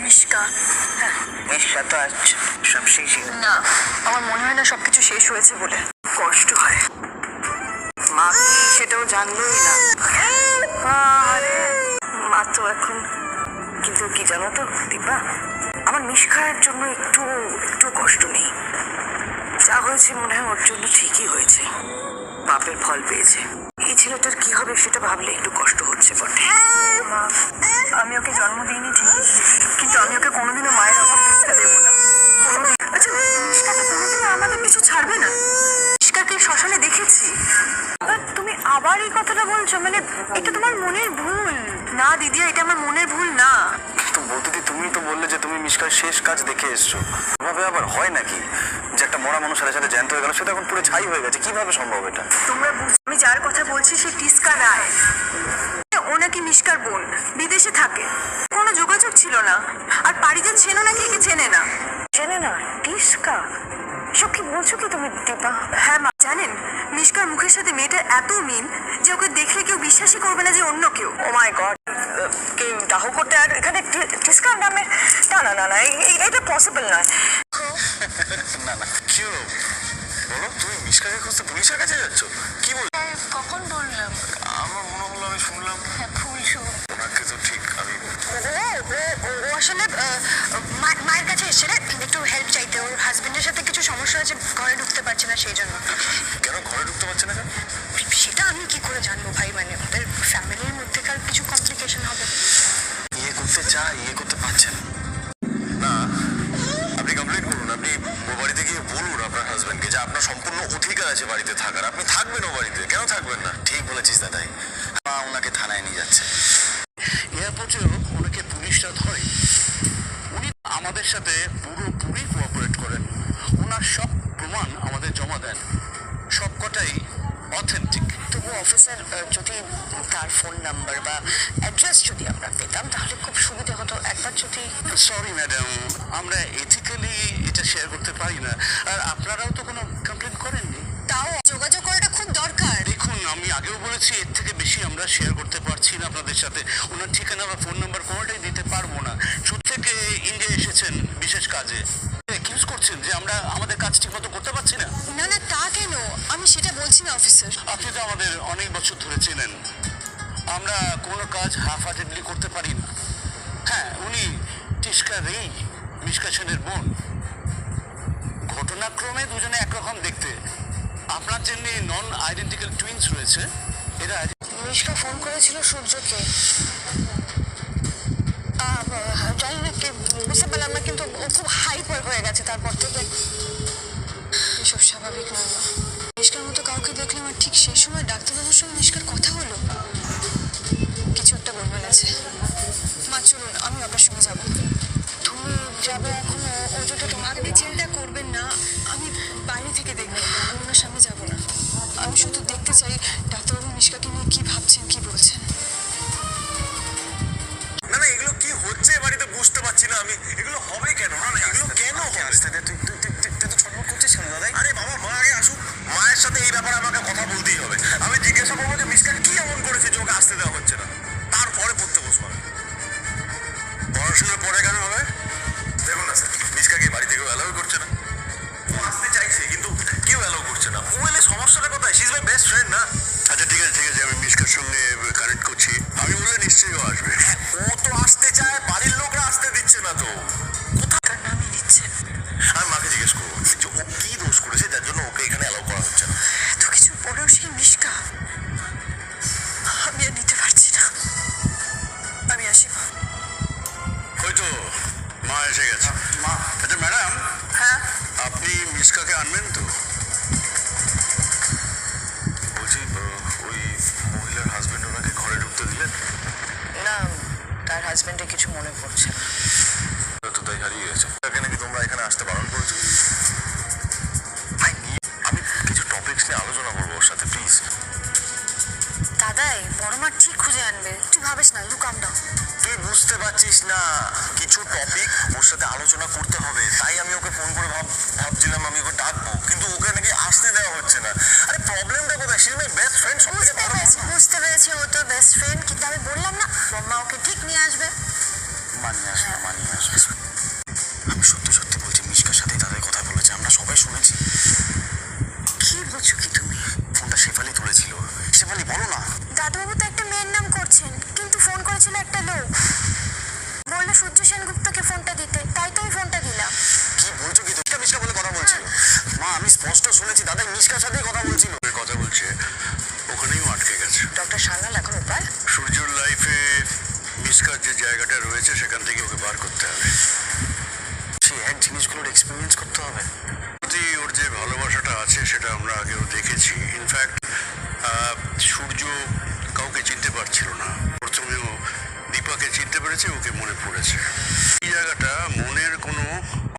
মিশকা। হ্যাঁ, মিশকা তো আজ সব শেষই। না, আমার মনে হয় না সবকিছু শেষ হয়েছে বলে। কষ্ট হয়। মা কি সেটাও জানলোই না। আরে মা তো এখন, কিন্তু কি জানো তো দীপা, আমার মিশকার জন্য একটু কষ্ট নেই। যা হয়েছে মনে হয় ওর জন্য ঠিকই হয়েছে, পাপের ফল পেয়েছে। এই ছেলেটার কি হবে সেটা ভাবলে একটু কষ্ট হচ্ছে বটে। মা, আমি ওকে জন্ম দিইনি ঠিকই, কিন্তু আমি ওকে কোনোদিনও মায়ের অভাব বুঝতে দেবো না। আচ্ছা, মিশকাকে কোনোদিনও আমাদের কিছু ছাড়বে না। মিশকাকে শ্মশানে দেখেছি। তুমি আবার এই কথাটা বলছো? মানে এটা তোমার মনের ভুল। না দিদি, এটা আমার মনের ভুল না। তো বৌদিদি, তুমি তো বললে যে তুমি মিশকার শেষ কাজ দেখে এসছো। এভাবে আবার হয় নাকি যে একটা মরা মানুষ সাথে সাথে জ্যান্ত হয়ে গেল, সেটা এখন পুরো ছাই হয়ে গেছে? কিভাবে সম্ভব এটা? তোমরা আমি যার কথা বলছি সে টিস্কা রায়। ও নাকি মিশকার বোন, বিদেশে থাকে। কোনো যোগাযোগ ছিল না। আর পারিজাত সেনও নাকি একে চেনে না। চেনে না? টিস্কা? সব কি বলছো কি তুমি দীপা? হ্যাঁ মা, জানেন মিশকার মুখের সাথে মেয়েটার এত মিল যে ওকে দেখলে কেউ বিশ্বাসই করবে না যে অন্য কেউ। ও মাই গড, কেউ দাহ করতে আর এখানে টিস্কার নামে? না না না, এটা পসিবল নয়। না না, কি হলো বলো? তুমি মিশকাকে খুঁজতে পুলিশের কাছে যাচ্ছ? কি বল? কখন বললাম? আমার মনে হলো, আমি শুনলাম। ফুল ওনাকে তো ঠিক আমি ও আসলে মায়ের কাছে এসছে রে, একটু হেল্প চাইতে। ওর হাজবেন্ডের সাথে কিছু সমস্যা হয়েছে, ঘরে ঢুকতে পারছে না, সেই জন্য। কেন ঘরে ঢুকতে পারছে না কেন? সেটা আমি কি করে জানবো ভাই? মানে ওদের ফ্যামিলির মধ্যেকার কিছু কমপ্লিকেশন হবে। ইয়ে করতে চাই, ইয়ে করতে পারছেন না। আপনি কমপ্লেন করুন, আপনি ও বাড়িতে গিয়ে বলুন আপনার হাজবেন্ডকে যে আপনার সম্পূর্ণ অধিকার আছে বাড়িতে থাকার, আপনি থাকবেন ও বাড়িতে। কেন থাকবেন না? ঠিক বলেছিস দাদাই। মা ওনাকে থানায় নিয়ে যাচ্ছে। এয়ারপোর্টেও ওনাকে পুলিশরা ধরে। উনি আমাদের সাথে পুরোপুরি কোঅপারেট করেন। ওনার সব প্রমাণ আমাদের জমা দেন, সবকটাই অথেন্টিক। তবু অফিসার, যদি তার ফোন নাম্বার বা অ্যাড্রেস যদি আমরা পেতাম তাহলে খুব সুবিধা হতো। একবার যদি। সরি ম্যাডাম, আমরা এথিক্যালি এটা শেয়ার করতে পারি না। আর আপনারাও তো কোনো কমপ্লেন করেননি। তাও যোগাযোগ করাটা খুব দরকার। দেখুন, আমি আগেও বলেছি এর থেকে বেশি আমরা শেয়ার করতে পারছি না আপনাদের সাথে। ওনার ঠিকানা বা ফোন নাম্বার কোনোটাই দিতে পারবো না। শুরু থেকে ইন্ডিয়া এসেছেন বিশেষ কাজে, অ্যাকিউজ করছেন যে আমরা আমাদের কাজ ঠিক মতো করতে পারছি না। না না, তা কেন? আমি সেটা বলছি না অফিসার। আপনি তো আমাদের অনেক বছর ধরে চেনেন, আমরা কোনো কাজ হাফ হার্টেডলি করতে পারি না। হ্যাঁ, উনি টিস্কা রেই, মিশকা সেনের বোন। ঘটনাক্রমে দুজনে একরকম দেখতে। আপনার যেমনি নন আইডেন্টিক্যাল টুইন্স রয়েছে, এরা মিশকা ফোন করেছিল সূর্যকে। জানি না কে, বুঝতে পারলাম না, কিন্তু ও খুব হাইপার হয়ে গেছে তারপর থেকে। এসব স্বাভাবিক নয় মা। মিশকার মতো কাউকে দেখলে আমার ঠিক সেই সময় ডাক্তারবাবুর সঙ্গে মিশকার কথা হলো। কিছু একটা গোলমাল আছে। মা চলুন, আমি আপনার সঙ্গে যাবো। তুমি যাবে এখন? ও যদি তোমাকে নিয়ে চিন্তা করবেন না, আমি বাইরে থেকে দেখবো, আমি ওনার সামনে যাবো না। আমি শুধু দেখতে চাই ডাক্তারবাবু মিশকাকে নিয়ে কি ভাবছেন, কি বলছেন। না না, এগুলো কি হচ্ছে বাড়িতে বুঝতে পারছি না আমি। এগুলো হবে কেন? না না, এগুলো কেন হবে? আসতে দে, তুই তো ছটফট করছিস কেন দাদাই? আরে বাবা, মা আগে আসুক। মায়ের সাথে এই ব্যাপারে আমাকে কথা বলতেই হবে। আমি জিজ্ঞাসা করবো যে মিসকা কি এমন করেছে যে ওকে আসতে দেওয়া হচ্ছে না। তারপরে পড়তে বসবো আমি। পড়াশোনা পরে কেন হবে? দেখুন না স্যার, মিসকাকে বাড়ি থেকে অ্যালাউ করছে না। ও আসতে চাইছে কিন্তু কেউ অ্যালাউ করছে না। ও এলে সমস্যাটা কোথায়? She is my best friend না? আচ্ছা ঠিক আছে, আমি মিসকার সঙ্গে কানেক্ট করছি। আমি বললে নিশ্চয়ই ও আসবে। ও তো আসতে চায়, বাড়ির লোকরা আসতে দিচ্ছে না তো। কোথাকার নামই নিচ্ছে। আমি মাকে জিজ্ঞেস করবো যে ও কি দোষ করেছে যার জন্য ওকে এখানে অ্যালাউ করা হচ্ছে না। এত কিছু পরেও সেই মিশকা, আমি আর নিতে পারছি না। আমি আসি মা। ওই তো মা এসে গেছে। মা, আচ্ছা ম্যাডাম, হ্যাঁ, আপনি মিসকাকে আনবেন তো? বলছি, ওই মহিলার হাজবেন্ড ওনাকে ঘরে ঢুকতে দিলেন? না, তার হাজবেন্ডের কিছু মনে পড়ছে না। তো তাই হারিয়ে গেছে। তাকে নাকি তোমরা এখানে আসতে বারণ করেছো? আমি কিছু টপিকস নিয়ে আলোচনা করবো ওর সাথে, প্লিজ। দাদাই বড় মা ঠিক খুঁজে আনবে, তুই ভাবিস না। You calm down. তুই বুঝতে পারছিস না, কিছু টপিক ওর সাথে আলোচনা করতে হবে, তাই আমি ওকে ফোন করে ভাবছিলাম আমি ওকে ডাকবো, কিন্তু ওকে নাকি আসতে দেওয়া হচ্ছে না। আরে প্রবলেমটা কোথায়? সে মাই বেস্ট ফ্রেন্ড। বুঝতে পেরেছি ও তোর বেস্ট ফ্রেন্ড, কিন্তু আমি বললাম না মা ওকে ঠিক নিয়ে আসবে। মানিয়ে আসবে। আমি সত্যি সত্যি বলছি, মিশকার সাথে তাদের কথা বলেছে, আমরা সবাই শুনেছি। কি বলছো কি তুমি? ফোনটা শেফালি তুলেছিল। শেফালি বলো না। দাদুবাবু তো একটা মেয়ের নাম করছেন, কিন্তু ফোন করেছিল একটা লোক, বললো সূর্য সেনগুপ্তকে ফোনটা দিতে, তাই তো আমি ফোনটা দিলাম। কি বলছো কি? মিশকা বলে কথা বলছিল। মা আমি স্পষ্ট শুনেছি দাদা মিশকার সাথেই কথা বলছিল।